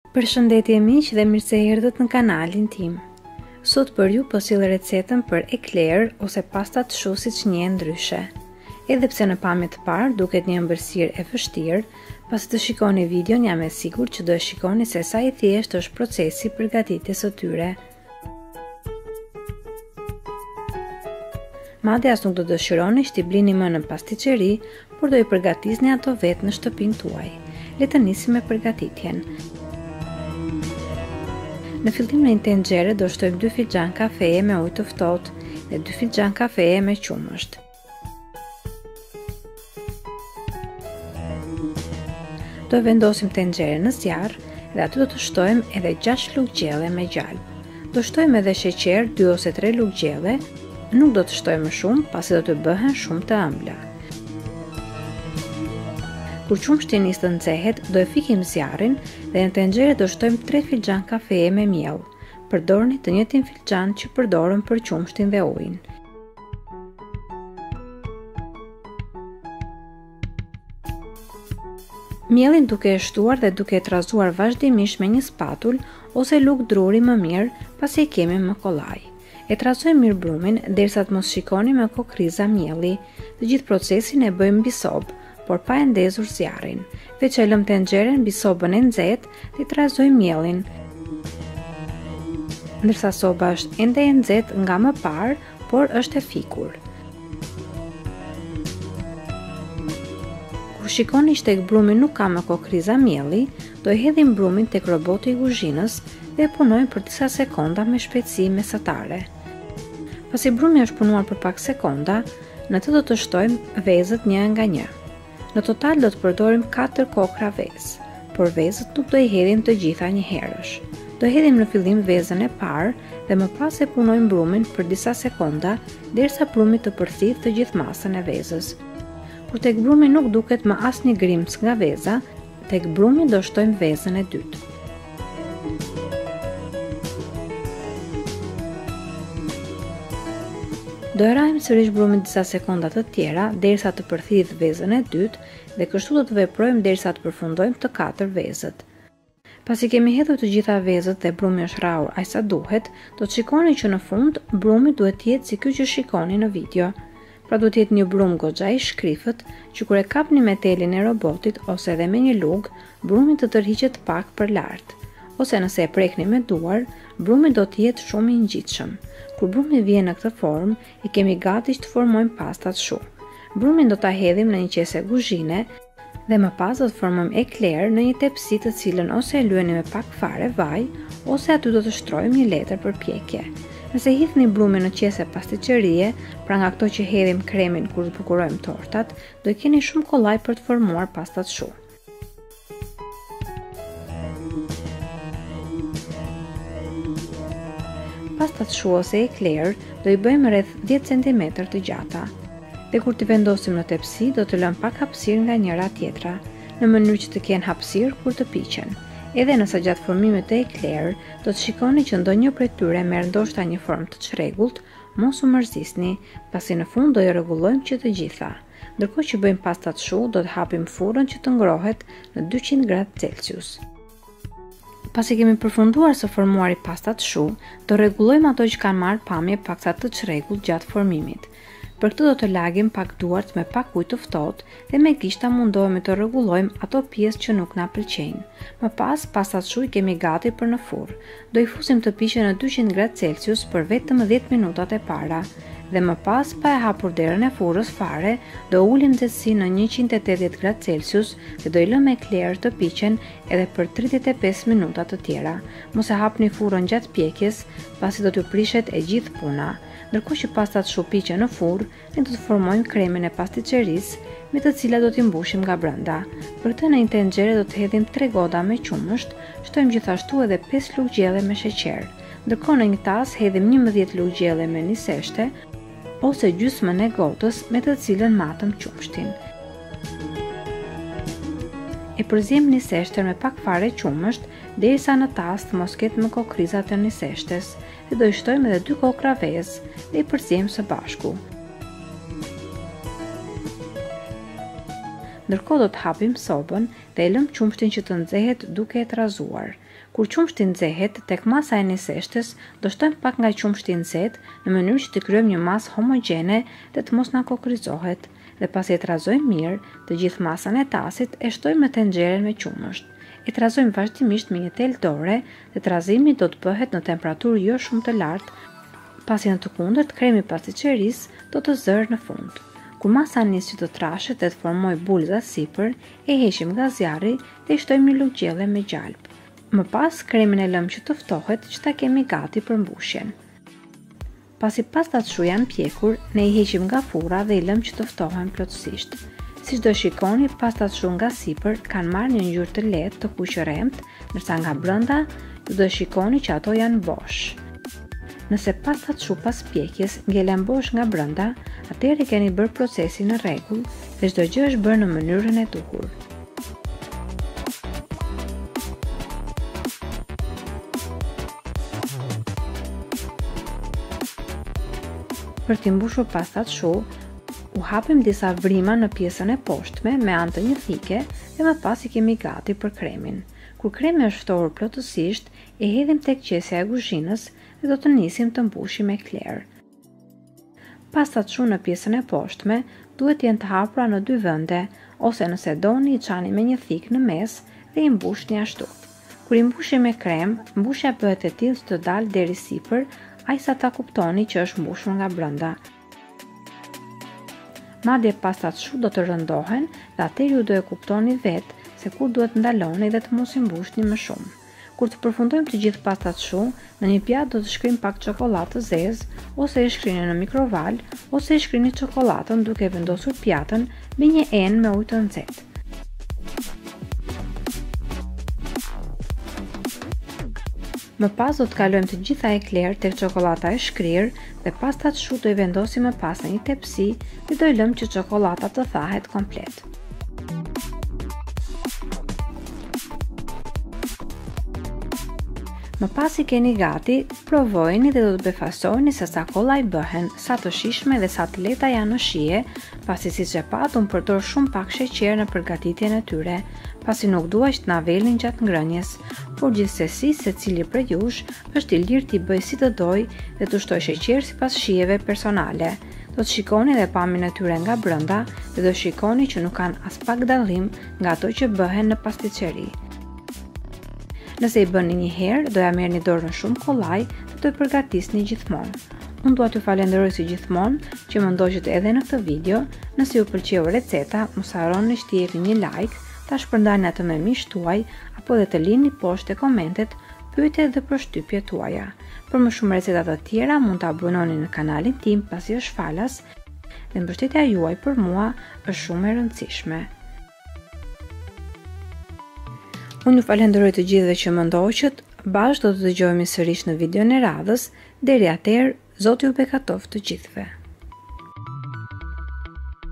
Përshëndetje miq dhe mirë se erdhët në kanalin tim. Sot për ju po sill recetën për eclair ose pasta të shu siç njihen ndryshe. Edhe pse në pamje të parë duket një ëmbëlsirë e vështirë, pasi të shikoni videon jam e sigurt që do e shikoni se sa i thjeshtë është procesi përgatitjes së tyre. Madje as nuk do dëshironi që t'i blini më në pasticeri, por do i përgatisni ato vetë në shtëpinë tuaj. Le të nisim me përgatitjen. Në fillim në një tenxhere do shtojmë 2 filxhane kafeje me ujë të ftohtë dhe 2 filxhane kafeje me qumesht. Do vendosim tenxhere në zjarr dhe aty do të shtojmë edhe 6 lugë gjelle me gjalpe. Do shtojmë edhe sheqer 2 ose 3 lugë gjelle, nuk do të shtojmë më shumë pasi do të bëhen shumë të ëmbla. Kur qumeshti nis të nxehet, do e fikim zjarrin dhe në tenxhere do shtojmë 3 filxhane kafeje me miell. Përdorni të njëjtin filxhan që përdorëm për qumeshtin dhe ujin. Miellin duke e shtuar dhe duke e trazuar vazhdimisht me një spatull ose lugë druri më mirë pasi i kemi më kollaj. E trazojmë mirë brumin derisa të mos shikoni me kokriza mielli. Të gjithë procesin e bëjmë mbi sobë, por pa e ndezur zjarrin. Veç e lëm tenxheren mbi sobën e nxehtë dhe trazojmë miellin. Ndërsa soba është ende e nxehtë nga më parë, por është e fikur. Kur shikoni që tek brumi nuk ka më kokriza mielli, do i hedhim brumin tek roboti i kuzhinës dhe e punojmë për disa sekonda me shpejtësi mesatare. Pasi brumi është punuar për pak sekonda, në të do të shtojmë vezët një nga një. Në total do të përdorim 4 kokra vezë, por vezët nuk do i hedhim të gjitha një herësh. Do hedhim në fillim vezën e parë dhe më pas e punojmë brumin për disa sekonda derisa brumi të përthith të gjithë masën e vezës. Kur tek brumi nuk duket më asnjë grimc nga veza, tek brumi do shtojmë vezën e dytë. Do e rajmë sërish brumin disa sekonda të tjera derisa të përthith vezën e dytë dhe kështu do të veprojmë derisa të përfundojmë të 4 vezët. Pasi kemi hedhur të gjitha vezët dhe brumi është rrahur aq sa duhet, do të shikoni që në fund brumi duhet të jetë si ky që shikoni në video. Pra duhet të jetë një brum goxha i shkrifët që kur e kapni me telin e robotit ose edhe me një lugë, brumi të tërhiqet pak për lart. Ose nëse e prekni me duar, brumi do të jetë shumë i ngjitshëm. Kur brumi vjen në këtë formë, i kemi gati që të formojmë pastat shu. Brumin do ta hedhim në një qese kuzhine dhe më pas do të formojmë eclair në një tepsi të cilën ose e lyeni me pak fare vaj, ose aty do të shtrojmë një letër për pjekje. Nëse hidhni brumin në qese pasticerie, pra nga këto që hedhim kremin kur zbukurojmë tortat, do i keni shumë kollaj për të formuar pastat shu. Pastat shu ose eclair do i bëjmë rreth 10 cm të gjata. Dhe kur t'i vendosim në tepsi, do të lëm pak hapësirë nga njëra tjetra, në mënyrë që të kenë hapësirë kur të piqen. Edhe nëse gjatë formimit të eclair, do të shikoni që ndonjë prej tyre merr ndoshta një formë të çrregullt, mos u mërzisni, pasi në fund do i rregullojmë që të gjitha. Ndërkohë që bëjmë pastat shu, do të hapim furrën që të ngrohet në 200 gradë Celsius. Pasi kemi përfunduar së formuari pastat shu, do rregullojmë ato që kanë marrë pamje paksa të çrregullt gjatë formimit. Për këtë do të lagim pak duart me pak ujë të ftohtë dhe me gishta mundohemi të rregullojmë ato pjesë që nuk na pëlqejnë. Më pas, pastat shu i kemi gati për në furrë. Do i fusim të piqen në 200 gradë Celsius për vetëm 10 minutat e para. Dhe më pas, pa e hapur derën e furrës fare, do ulim nxehtësinë në 180 gradë Celsius dhe do i lëmë eclair të piqen edhe për 35 minuta të tjera. Mos e hapni furrën gjatë pjekjes, pasi do t'ju prishet e gjithë puna. Ndërkohë që pastat shu piqen në furrë, ne do të formojmë kremin e pasticerisë, me të cilat do t'i mbushim nga brenda. Për këtë në një tenxhere do të hedhim 3 gota me qumesht, shtojmë gjithashtu edhe 5 lugë gjelle me sheqer. Ndërkohë në një tas hedhim 11 lugë gjelle me niseshte ose gjysmën e gotës me të cilën matëm qumeshtin. E përziem niseshten me pak fare qumesht derisa në tas të mos ketë më kokrizat e niseshtes dhe do i shtojmë edhe 2 kokra vezë dhe i përziem së bashku. Ndërkohë do të hapim sobën dhe e lëm qumeshtin që të nxehet duke e trazuar. Kur qumeshti nxehet, tek masa e niseshtes, do shtojmë pak nga qumeshti i nxehtë në mënyrë që të krijojmë një masë homogjene dhe të mos na kokrizohet. Dhe pasi e trazojmë mirë, të gjithë masën e tasit e shtojmë në tenxhere me qumesht. E trazojmë vazhdimisht me një tel dore dhe trazimi do të bëhet në temperaturë jo shumë të lartë, pasi në të kundërt kremi pasticeri-s do të zërë në fund. Kur masa nis që të trashet dhe të formoj bulza sipër, e heqim nga zjarri dhe i shtojmë një lugë gjelle me gjalp. Më pas kremin e lëmë që të ftohet që ta kemi gati për mbushjen. Pasi pastat shu janë pjekur, ne i heqim nga furra dhe i lëmë që të ftohen plotësisht. Siç do shikoni, pastat shu nga sipër kanë marrë një ngjyrë të lehtë të kuqëremt, ndërsa nga brenda ju do shikoni që ato janë bosh. Nëse pastat shu pas pjekjes ngelen bosh nga brenda, atëherë keni bërë procesin në rregull dhe çdo gjë është bërë në mënyrën e duhur. Për t'i mbushur pastat shu, u hapim disa vrima në pjesën e poshtme me anë të një thike dhe më pas i kemi gati për kremin. Kur kremi është ftohur plotësisht, e hedhim tek qesja e kuzhinës dhe do të nisim të mbushim ekler. Pastat shu në pjesën e poshtme duhet jenë të hapura në dy vende, ose nëse doni i çani me një thik në mes dhe i mbushni ashtu. Kur i mbushim me krem, mbushja bëhet e tillë që të dalë deri sipër, ajsa ta kuptoni që është mbushur nga brenda. Madje pastat shu do të rëndohen dhe atëherë ju do e kuptoni vetë se kur duhet ndaloni dhe të mos i mbushni më shumë. Kur të përfundojmë të gjithë pastat shu, në një pjatë do të shkrim pak çokollatë të zezë, ose e shkrini në mikroval, ose e shkrini çokollatën duke vendosur pjatën me një enë me ujë të nxehtë. Më pas do të kalojmë të gjitha ekler tek çokolata e shkrire dhe pastat shu do i vendosim më pas në një tepsi dhe do i lëmë që çokolata të thahet komplet. Më pas i keni gati, provojeni dhe do të befasoni se sa kollaj bëhen, sa të shishme dhe sa të lehta janë në shije, pasi siç e pat unë përdor shumë pak sheqer në përgatitjen e tyre, pasi nuk dua që të na velin gjatë ngrënjes, por gjithsesi secili prej jush është i lirë t'i bëj si të doj dhe të shtoj sheqer sipas shijeve personale. Do të shikoni dhe pamjen e tyre nga brenda dhe do shikoni që nuk kanë as pak dallim nga ato që bëhen në pasticeri. Nëse i bëni një herë, do ja merrni dorën shumë kollaj dhe do i përgatisni gjithmonë. Unë dua t'ju falenderoj si gjithmonë që më ndoqët edhe në këtë video. Nëse ju pëlqeu receta, mos harroni që t'i jepni një like, ta shpërndani atë me miqtë tuaj apo dhe të lini poshtë te komentet pyetje dhe përshtypjet tuaja. Për më shumë receta të tjera mund të abononi në kanalin tim pasi është falas dhe mbështetja juaj për mua është shumë e rëndësishme. Unë ju falenderoj të gjithëve që më ndoqët, bashkë do të dëgjohemi sërish në videon e radhës, deri atëherë, Zoti ju bekatoft të gjithëve.